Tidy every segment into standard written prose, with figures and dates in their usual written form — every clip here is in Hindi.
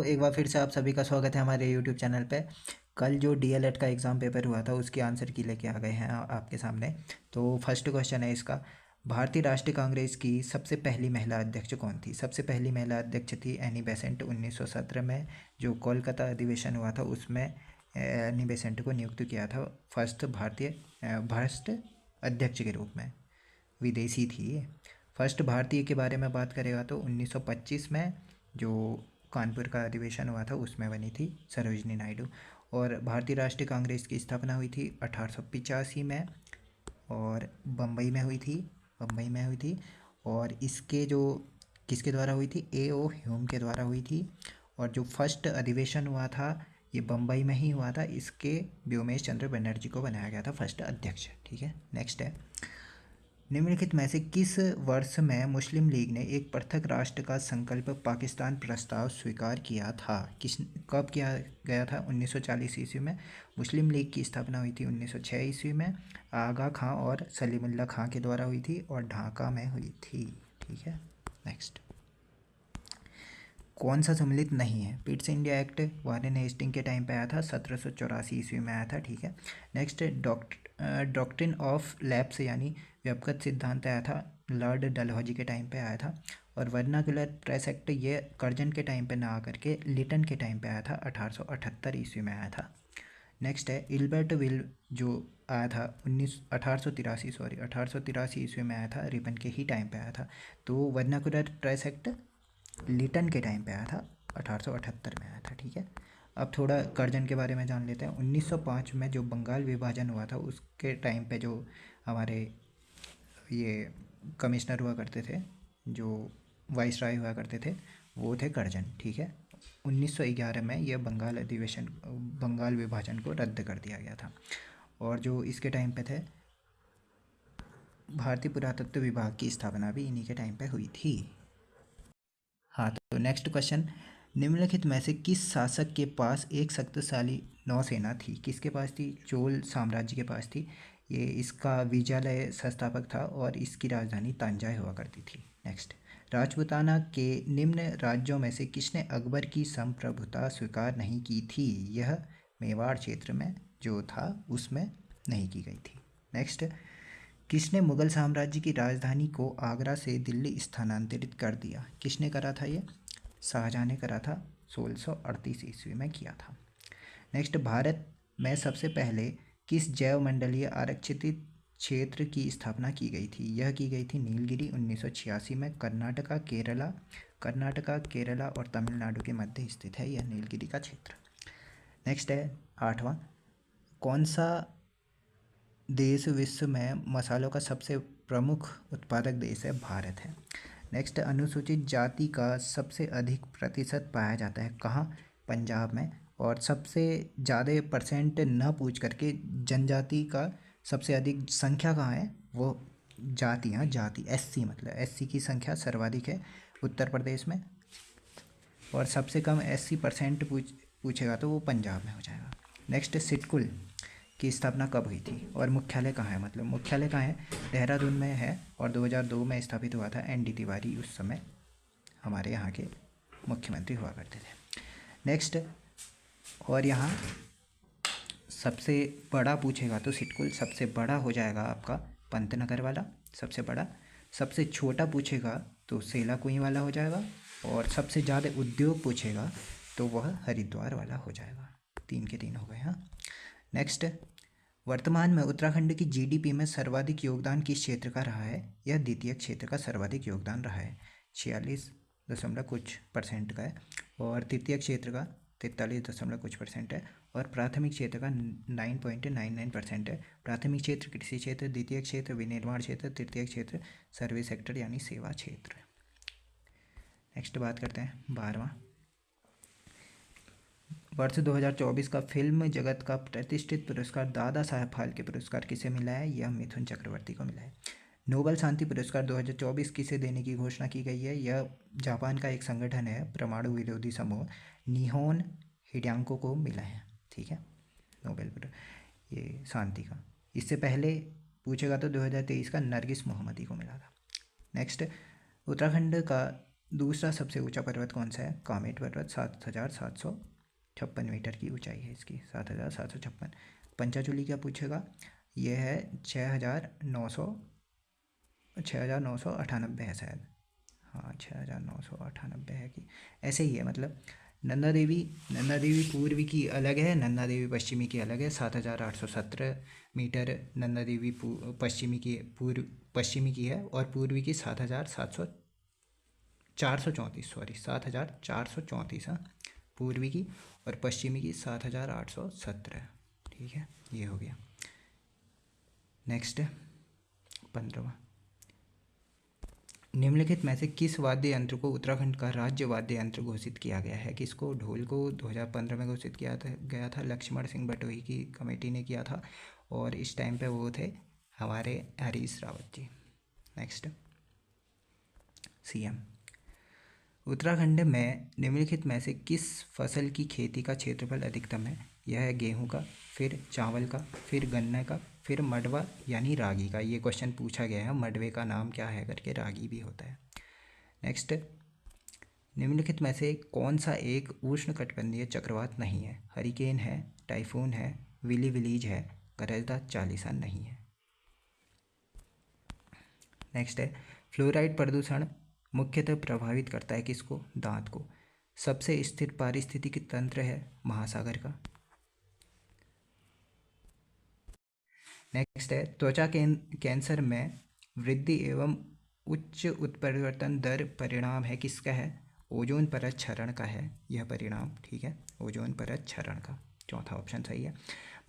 एक बार फिर से आप सभी का स्वागत है हमारे यूट्यूब चैनल पे। कल जो डीएलएड का एग्ज़ाम पेपर हुआ था उसकी आंसर की लेके आ गए हैं आपके सामने। तो फर्स्ट क्वेश्चन है इसका, भारतीय राष्ट्रीय कांग्रेस की सबसे पहली महिला अध्यक्ष कौन थी? सबसे पहली महिला अध्यक्ष थी एनी बेसेंट। 1917 में जो कोलकाता अधिवेशन हुआ था उसमें एनी बेसेंट को नियुक्त किया था फर्स्ट भ्रष्ट अध्यक्ष के रूप में। विदेशी थी ये। फर्स्ट भारतीय के बारे में बात करेगा तो 1925 में जो कानपुर का अधिवेशन हुआ था उसमें बनी थी सरोजिनी नायडू। और भारतीय राष्ट्रीय कांग्रेस की स्थापना हुई थी 1885 में और बम्बई में हुई थी। और इसके जो किसके द्वारा हुई थी? A.O. ह्यूम के द्वारा हुई थी। और जो फर्स्ट अधिवेशन हुआ था ये बम्बई में ही हुआ था। इसके व्योमेश चंद्र बनर्जी को बनाया गया था फर्स्ट अध्यक्ष। ठीक है, नेक्स्ट है, निम्नलिखित में से किस वर्ष में मुस्लिम लीग ने एक पृथक राष्ट्र का संकल्प पाकिस्तान प्रस्ताव स्वीकार किया था? कब किया गया था? 1940 ईस्वी में। मुस्लिम लीग की स्थापना हुई थी 1906 ईस्वी में। आगा खां और सलीमुल्लाह खां के द्वारा हुई थी और ढाका में हुई थी। ठीक है, नेक्स्ट, कौन सा सम्मिलित नहीं है? Pitt's India Act Warren Hasting के टाइम पे आया था, 1784 ईस्वी में आया था। ठीक है, नेक्स्ट, डॉक्ट्रिन ऑफ लैप्स यानी व्यपगत सिद्धांत आया था, लॉर्ड डलहौजी के टाइम पे आया था। और वर्नाकुलर प्रेस एक्ट ये कर्जन के टाइम पे ना आकर के लिटन के टाइम पे आया था, 1878 ईस्वी में आया था। नेक्स्ट है इल्बर्ट विल जो आया था 1883 ईस्वी में आया था, रिपन के ही टाइम पे आया था। तो वर्नाकुलर प्रेस एक्ट लिटन के टाइम पे आया था, 1878 में आया था। ठीक है, अब थोड़ा कर्जन के बारे में जान लेते हैं। 1905 में जो बंगाल विभाजन हुआ था उसके टाइम पे जो हमारे ये कमिश्नर हुआ करते थे, जो वाइस राय हुआ करते थे, वो थे कर्जन। ठीक है, 1911 में यह बंगाल विभाजन को रद्द कर दिया गया था। और जो इसके टाइम पे थे, भारतीय पुरातत्व विभाग की स्थापना भी इन्हीं के टाइम पे हुई थी। हाँ, तो नेक्स्ट क्वेश्चन, निम्नलिखित में से किस शासक के पास एक शक्तिशाली नौसेना थी? किसके पास थी? चोल साम्राज्य के पास थी। ये इसका विजयालय संस्थापक था और इसकी राजधानी तंजाई हुआ करती थी। नेक्स्ट, राजपूताना के निम्न राज्यों में से किसने अकबर की संप्रभुता स्वीकार नहीं की थी? यह मेवाड़ क्षेत्र में जो था उसमें नहीं की गई थी। नेक्स्ट, किसने मुगल साम्राज्य की राजधानी को आगरा से दिल्ली स्थानांतरित कर दिया? किसने करा था ये? शाहजहाँ ने करा था, 1638 ईस्वी में किया था। नेक्स्ट, भारत में सबसे पहले किस जैव मंडलीय आरक्षित क्षेत्र की स्थापना की गई थी? यह की गई थी नीलगिरी 1986 में। कर्नाटका केरला और तमिलनाडु के मध्य स्थित है यह नीलगिरी का क्षेत्र। नेक्स्ट है 8वां, कौन सा देश विश्व में मसालों का सबसे प्रमुख उत्पादक देश है? भारत है। नेक्स्ट, अनुसूचित जाति का सबसे अधिक प्रतिशत पाया जाता है कहाँ? पंजाब में। और सबसे ज़्यादा परसेंट न पूछ करके जनजाति का सबसे अधिक संख्या कहाँ है? वो जाति, हाँ जाति, SC मतलब SC की संख्या सर्वाधिक है उत्तर प्रदेश में। और सबसे कम SC% पूछेगा तो वो पंजाब में हो जाएगा। नेक्स्ट, सिटकुल की स्थापना कब हुई थी और मुख्यालय कहाँ है? मतलब मुख्यालय कहाँ है? देहरादून में है और 2002 में स्थापित हुआ था। ND तिवारी उस समय हमारे यहाँ के मुख्यमंत्री हुआ करते थे। नेक्स्ट, और यहाँ सबसे बड़ा पूछेगा तो सिटकुल सबसे बड़ा हो जाएगा आपका पंतनगर वाला सबसे बड़ा। सबसे छोटा पूछेगा तो सेला कुई वाला हो जाएगा। और सबसे ज़्यादा उद्योग पूछेगा तो वह हरिद्वार वाला हो जाएगा। 3 के 3 हो गए। हाँ, नेक्स्ट, वर्तमान में उत्तराखंड की GDP में सर्वाधिक योगदान किस क्षेत्र का रहा है? यह द्वितीय क्षेत्र का सर्वाधिक योगदान रहा है, 46 दशमलव कुछ % का है। और तृतीय क्षेत्र का 43 दशमलव कुछ % है। और प्राथमिक क्षेत्र का 9.99% है। प्राथमिक क्षेत्र कृषि क्षेत्र, द्वितीय क्षेत्र विनिर्माण क्षेत्र, तृतीय क्षेत्र सर्विस सेक्टर यानी सेवा क्षेत्र। नेक्स्ट बात करते हैं 12वां, वर्ष 2024 का फिल्म जगत का प्रतिष्ठित पुरस्कार दादा साहेब फाल्के पुरस्कार किसे मिला है? यह मिथुन चक्रवर्ती को मिला है। नोबेल शांति पुरस्कार 2024 किसे देने की घोषणा की गई है? यह जापान का एक संगठन है, परमाणु विरोधी समूह, निहोन हिडेंको को मिला है। ठीक है, नोबेल ये शांति का। इससे पहले पूछेगा तो 2023 का नरगिस मोहम्मदी को मिला था। नेक्स्ट, उत्तराखंड का दूसरा सबसे ऊंचा पर्वत कौन सा है? कामेट पर्वत, 7,756 मीटर की ऊंचाई है इसकी, 7,756। पंचाचूली क्या पूछेगा? ये है 6,998 है शायद। हाँ 6,998 है कि ऐसे ही है मतलब। नंदा देवी पूर्वी की अलग है, नंदा देवी पश्चिमी की अलग है। 7,817 मीटर नंदा देवी पश्चिमी की है, और पूर्वी की 7,434, हाँ पूर्वी की, और पश्चिमी की 7,817। ठीक है, ये हो गया। नेक्स्ट है 15वां। निम्नलिखित में से किस वाद्य यंत्र को उत्तराखंड का राज्य वाद्य यंत्र घोषित किया गया है? किसको? ढोल को 2015 में घोषित किया गया था, लक्ष्मण सिंह बटोही की कमेटी ने किया था, और इस टाइम पे वो थे हमारे हरीश रावत जी। Next CM. उत्तराखंड में निम्नलिखित में से किस फसल की खेती का क्षेत्रफल अधिकतम है? यह है गेहूं का, फिर चावल का, फिर गन्ने का, फिर मडवा यानी रागी का। ये क्वेश्चन पूछा गया है, मडवे का नाम क्या है करके, रागी भी होता है। नेक्स्ट, निम्नलिखित में से कौन सा एक उष्णकटिबंधीय चक्रवात नहीं है? हरिकेन है, टाइफून है, विली विलीज है, गरजदा चालीसा नहीं है। नेक्स्ट है, फ्लोराइड प्रदूषण मुख्यतः प्रभावित करता है किसको? दांत को। सबसे स्थिर पारिस्थितिकी तंत्र है महासागर का। नेक्स्ट है, त्वचा कैंसर में वृद्धि एवं उच्च उत्परिवर्तन दर परिणाम है किसका है? ओजोन परत क्षरण का है यह परिणाम। ठीक है, ओजोन परत क्षरण का, चौथा ऑप्शन सही है।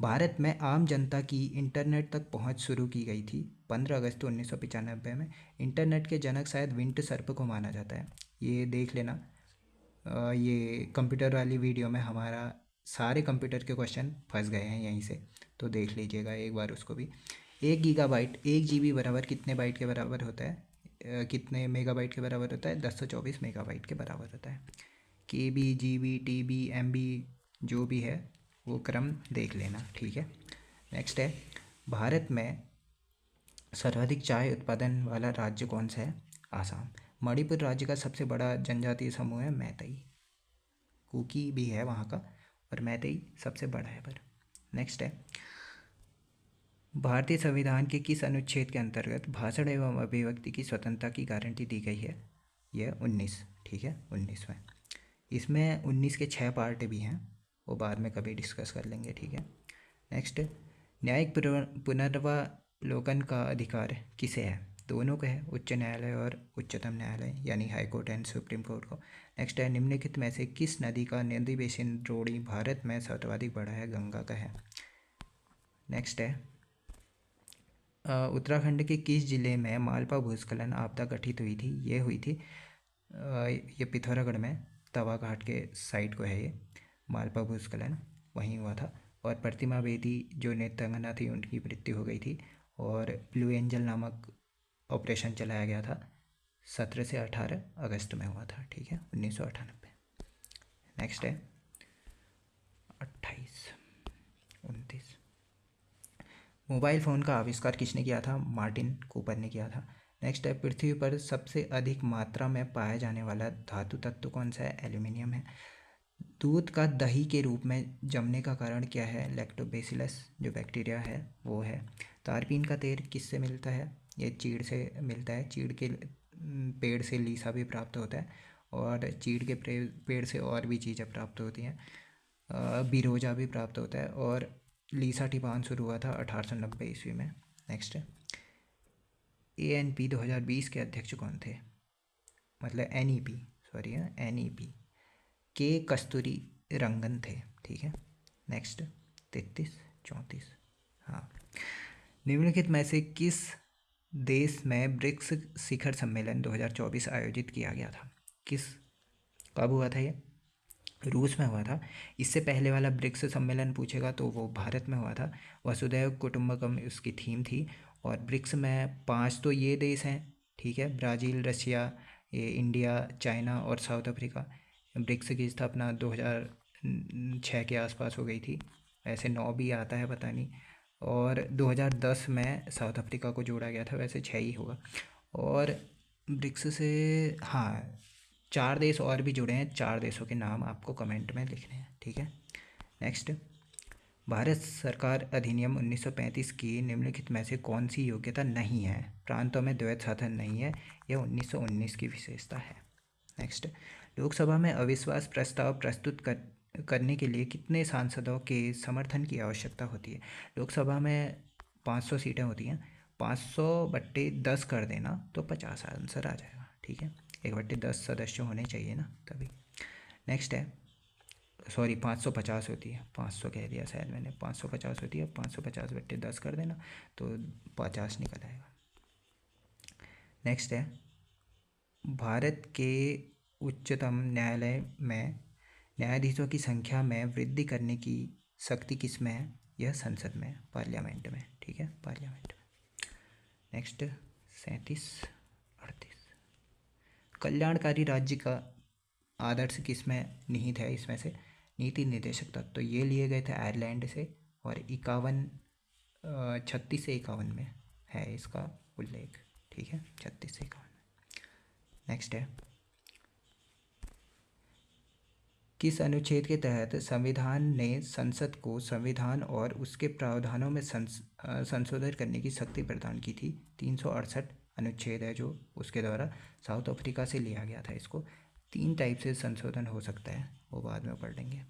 भारत में आम जनता की इंटरनेट तक पहुंच शुरू की गई थी 15 अगस्त 1995 में। इंटरनेट के जनक शायद विंट सर्प को माना जाता है। ये देख लेना, ये कंप्यूटर वाली वीडियो में हमारा सारे कंप्यूटर के क्वेश्चन फंस गए हैं यहीं से, तो देख लीजिएगा एक बार उसको भी। 1 गीगाबाइट 1 GB बराबर कितने बाइट के बराबर होता है? कितने मेगाबाइट के बराबर होता है? 1024 मेगाबाइट के बराबर होता है। KB, GB, TB, MB जो भी है वो क्रम देख लेना। ठीक है, नेक्स्ट है, भारत में सर्वाधिक चाय उत्पादन वाला राज्य कौन सा है? आसाम। मणिपुर राज्य का सबसे बड़ा जनजातीय समूह है मैतेई। कुकी भी है वहाँ का, और मैतेई सबसे बड़ा है पर। नेक्स्ट है, भारतीय संविधान के किस अनुच्छेद के अंतर्गत भाषण एवं अभिव्यक्ति की स्वतंत्रता की गारंटी दी गई है? यह 19। ठीक है, 19वें। इसमें 19 के 6 पार्ट भी हैं, वो बाद में कभी डिस्कस कर लेंगे। ठीक है, नेक्स्ट, न्यायिक पुनर्वालोकन का अधिकार किसे है? दोनों को है, उच्च न्यायालय और उच्चतम न्यायालय यानी high court and supreme court को। नेक्स्ट है, निम्नलिखित में से किस नदी का नदी बेसिन द्रोणी भारत में सर्वाधिक बड़ा है? गंगा का है। नेक्स्ट है, उत्तराखंड के किस जिले में मालपा भूस्खलन आपदा गठित हुई थी? ये हुई थी ये पिथौरागढ़ में तवा घाट के साइड को है ये मालपा भूस्खलन, वहीं हुआ था। और प्रतिमा बेदी जो नृत्यांगना थी उनकी मृत्यु हो गई थी, और ब्लू एंजल नामक ऑपरेशन चलाया गया था 17 से 18 अगस्त में हुआ था। ठीक है, 1998। नेक्स्ट है 28, 29। मोबाइल फ़ोन का आविष्कार किसने किया था? मार्टिन कूपर ने किया था। नेक्स्ट है, पृथ्वी पर सबसे अधिक मात्रा में पाया जाने वाला धातु तत्व कौन सा है? एल्यूमिनियम है। दूध का दही के रूप में जमने का कारण क्या है? लैक्टोबैसिलस जो बैक्टीरिया है वो है। तारपीन का तेल किससे मिलता है? ये चीड़ से मिलता है। चीड़ के पेड़ से लीसा भी प्राप्त होता है, और चीड़ के पेड़ से और भी चीज़ें प्राप्त होती हैं। बिरोजा भी प्राप्त होता है, और लीसा टिपान शुरू हुआ था 1890 ईस्वी में। नेक्स्ट, ANP 2020 के अध्यक्ष कौन थे? मतलब NEP, सॉरी NEP के कस्तूरी रंगन थे। ठीक है, नेक्स्ट 33, 34। हाँ, निम्नलिखित में से किस देश में ब्रिक्स शिखर सम्मेलन 2024 आयोजित किया गया था? कब हुआ था ये? रूस में हुआ था। इससे पहले वाला ब्रिक्स सम्मेलन पूछेगा तो वो भारत में हुआ था। वसुधैव कुटुंबकम उसकी थीम थी, और ब्रिक्स में 5 तो ये देश हैं। ठीक है, ब्राज़ील, रशिया, ये इंडिया, चाइना और साउथ अफ्रीका। ब्रिक्स की स्थापना 2006 के आसपास हो गई थी। वैसे 9 भी आता है, पता नहीं। और 2010 में साउथ अफ्रीका को जोड़ा गया था, वैसे 6 ही होगा। और ब्रिक्स से, हाँ 4 देश और भी जुड़े हैं, 4 देशों के नाम आपको कमेंट में लिखने हैं, ठीक है। नेक्स्ट, भारत सरकार अधिनियम 1935 की निम्नलिखित में से कौन सी योग्यता नहीं है? प्रांतों में द्वैत शासन नहीं है, यह 1919 की विशेषता है। नेक्स्ट, लोकसभा में अविश्वास प्रस्ताव प्रस्तुत करने के लिए कितने सांसदों के समर्थन की आवश्यकता होती है? लोकसभा में 500 सीटें होती हैं, 500/10 कर देना तो 50 आंसर आ जाएगा, ठीक है। 1/10 सदस्य होने चाहिए ना तभी। नेक्स्ट है, सॉरी 550 होती है, 500 कह दिया शायद मैंने, 550 होती है, 550/10 कर देना तो 50 निकल आएगा। नेक्स्ट है, भारत के उच्चतम न्यायालय में न्यायाधीशों की संख्या में वृद्धि करने की शक्ति किस में है? यह संसद में, पार्लियामेंट में, ठीक है, पार्लियामेंट में। नेक्स्ट 37-38, कल्याणकारी राज्य का आदर्श किस में निहित है? इसमें से नीति निर्देशक तत्व तो ये लिए गए थे आयरलैंड से, और 36 से 51 में है इसका उल्लेख, ठीक है, 36 से 51 में। नेक्स्ट है, किस अनुच्छेद के तहत संविधान ने संसद को संविधान और उसके प्रावधानों में संशोधन करने की शक्ति प्रदान की थी? 368 अनुच्छेद है जो उसके द्वारा साउथ अफ्रीका से लिया गया था। इसको 3 टाइप से संशोधन हो सकता है, वो बाद में पढ़ लेंगे।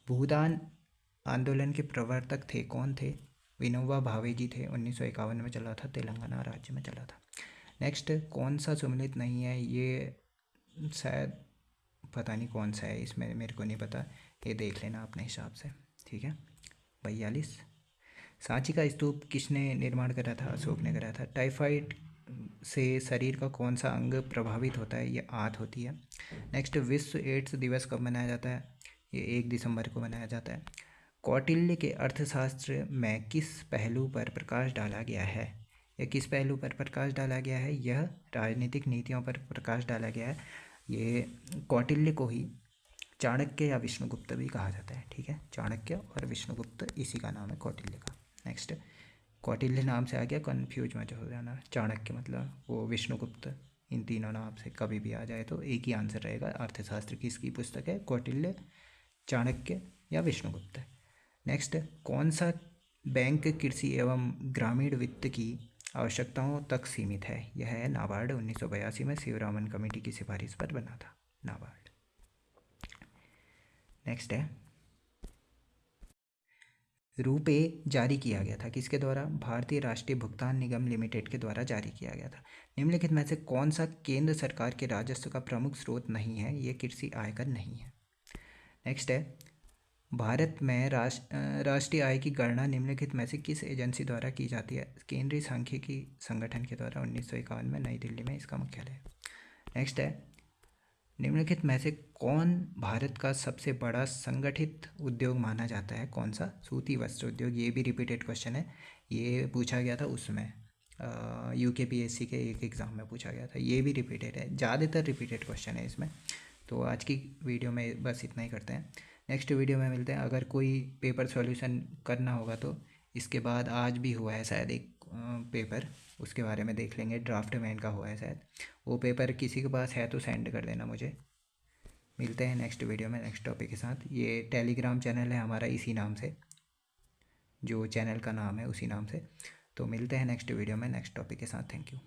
भूदान आंदोलन के प्रवर्तक थे, कौन थे? विनोबा भावे जी थे, 1951 में चला था, तेलंगाना राज्य में चला था। नेक्स्ट, कौन सा सम्मिलित नहीं है? ये शायद पता नहीं कौन सा है, इसमें मेरे को नहीं पता, ये देख लेना अपने हिसाब से, ठीक है। 42, सांची का स्तूप किसने निर्माण करा था? अशोक ने करा था। टाइफाइड से शरीर का कौन सा अंग प्रभावित होता है? ये आंत होती है। नेक्स्ट, विश्व एड्स दिवस कब मनाया जाता है? ये 1 दिसंबर को मनाया जाता है। कौटिल्य के अर्थशास्त्र में किस पहलू पर प्रकाश डाला गया है? यह किस पहलू पर प्रकाश डाला गया है? यह राजनीतिक नीतियों पर प्रकाश डाला गया है। ये कौटिल्य को ही चाणक्य या विष्णुगुप्त भी कहा जाता है, ठीक है, चाणक्य और विष्णुगुप्त इसी का नाम है कौटिल्य का। नेक्स्ट, कौटिल्य नाम से आ गया, कन्फ्यूज मत हो जाना, चाणक्य मतलब वो विष्णुगुप्त, इन तीनों नाम से कभी भी आ जाए तो एक ही आंसर रहेगा। अर्थशास्त्र की इसकी पुस्तक है, कौटिल्य, चाणक्य या विष्णुगुप्त। नेक्स्ट, कौन सा बैंक कृषि एवं ग्रामीण वित्त की आवश्यकताओं तक सीमित है? यह है नाबार्ड, 1982 में शिवरामन कमेटी की सिफारिश पर बना था नाबार्ड। नेक्स्ट है, रुपे जारी किया गया था किसके द्वारा? भारतीय राष्ट्रीय भुगतान निगम लिमिटेड के द्वारा जारी किया गया था। निम्नलिखित में से कौन सा केंद्र सरकार के राजस्व का प्रमुख स्रोत नहीं है? ये कृषि आयकर नहीं है। नेक्स्ट है, भारत में राष्ट्रीय आय की गणना निम्नलिखित में से किस एजेंसी द्वारा की जाती है? केंद्रीय सांख्यिकी संगठन के द्वारा, 1951 में नई दिल्ली में इसका मुख्यालय है। नेक्स्ट है, निम्नलिखित में से कौन भारत का सबसे बड़ा संगठित उद्योग माना जाता है? कौन सा? सूती वस्त्र उद्योग। ये भी रिपीटेड क्वेश्चन है, ये पूछा गया था उसमें UKPSC के एक एग्ज़ाम में पूछा गया था, ये भी रिपीटेड है, ज़्यादातर रिपीटेड क्वेश्चन है इसमें। तो आज की वीडियो में बस इतना ही करते हैं, नेक्स्ट वीडियो में मिलते हैं। अगर कोई पेपर सॉल्यूशन करना होगा तो इसके बाद आज भी हुआ है शायद एक पेपर, उसके बारे में देख लेंगे, ड्राफ्ट मैन का हुआ है शायद, वो पेपर किसी के पास है तो सेंड कर देना मुझे। मिलते हैं नेक्स्ट वीडियो में नेक्स्ट टॉपिक के साथ। ये टेलीग्राम चैनल है हमारा, इसी नाम से, जो चैनल का नाम है उसी नाम से। तो मिलते हैं नेक्स्ट वीडियो में नेक्स्ट टॉपिक के साथ। Thank you.